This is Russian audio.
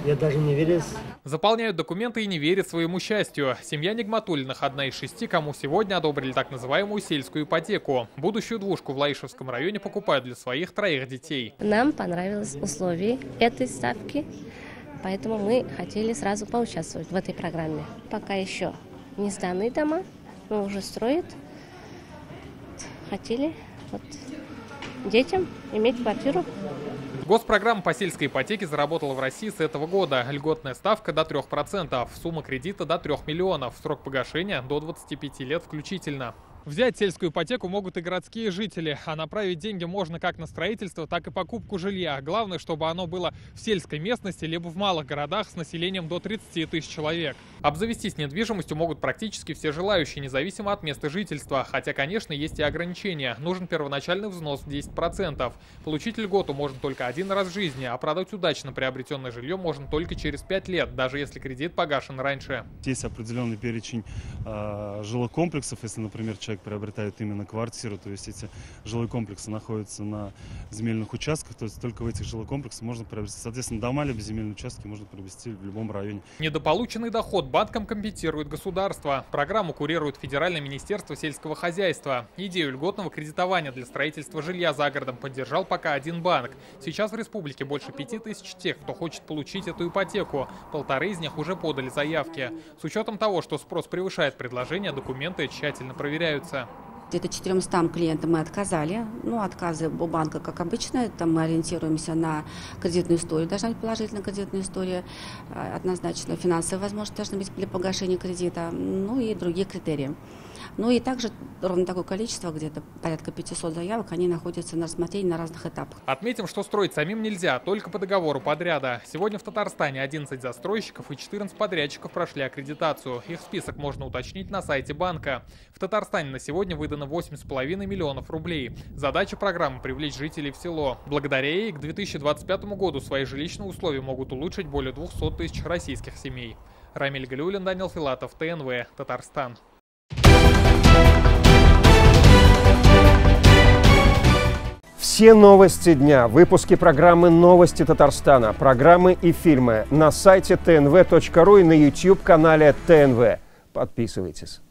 Я даже не верю. Заполняют документы и не верят своему счастью. Семья Нигматуллиных одна из 6, кому сегодня одобрили так называемую сельскую ипотеку. Будущую двушку в Лаишевском районе покупают для своих 3 детей. Нам понравились условия этой ставки, поэтому мы хотели сразу поучаствовать в этой программе. Пока еще не сданы дома, но уже строят. Хотели детям иметь квартиру. Госпрограмма по сельской ипотеке заработала в России с этого года. Льготная ставка до 3%, сумма кредита до 3 миллионов, срок погашения до 25 лет включительно. Взять сельскую ипотеку могут и городские жители, а направить деньги можно как на строительство, так и покупку жилья. Главное, чтобы оно было в сельской местности, либо в малых городах с населением до 30 тысяч человек. Обзавестись недвижимостью могут практически все желающие, независимо от места жительства. Хотя, конечно, есть и ограничения. Нужен первоначальный взнос в 10%. Получить льготу можно только один раз в жизни, а продать удачно приобретенное жилье можно только через 5 лет, даже если кредит погашен раньше. Есть определенный перечень жилых комплексов, если, например, человек приобретает именно квартиру, то есть эти жилые комплексы находятся на земельных участках, то есть только в этих жилых комплексах можно приобрести. Соответственно, дома либо земельные участки можно приобрести в любом районе. Недополученный доход банкам компенсирует государство. Программу курирует Федеральное министерство сельского хозяйства. Идею льготного кредитования для строительства жилья за городом поддержал пока один банк. Сейчас в республике больше 5000 тех, кто хочет получить эту ипотеку. 1,5 из них уже подали заявки. С учетом того, что спрос превышает предложение, документы тщательно проверяются. Где-то 400 клиентам мы отказали. Отказы у банка, как обычно, там мы ориентируемся на кредитную историю. Должна быть положительная кредитная история, однозначно финансовые возможности должны быть для погашения кредита, и другие критерии. И также ровно такое количество, где-то порядка 500 заявок, они находятся на рассмотрении на разных этапах. Отметим, что строить самим нельзя, только по договору подряда. Сегодня в Татарстане 11 застройщиков и 14 подрядчиков прошли аккредитацию. Их список можно уточнить на сайте банка. В Татарстане на сегодня выдано 8,5 миллионов рублей. Задача программы – привлечь жителей в село. Благодаря ей к 2025 году свои жилищные условия могут улучшить более 200 тысяч российских семей. Рамиль Галиуллин, Данил Филатов, ТНВ, Татарстан. Все новости дня, выпуски программы «Новости Татарстана», программы и фильмы на сайте tnv.ru и на YouTube-канале ТНВ. Подписывайтесь.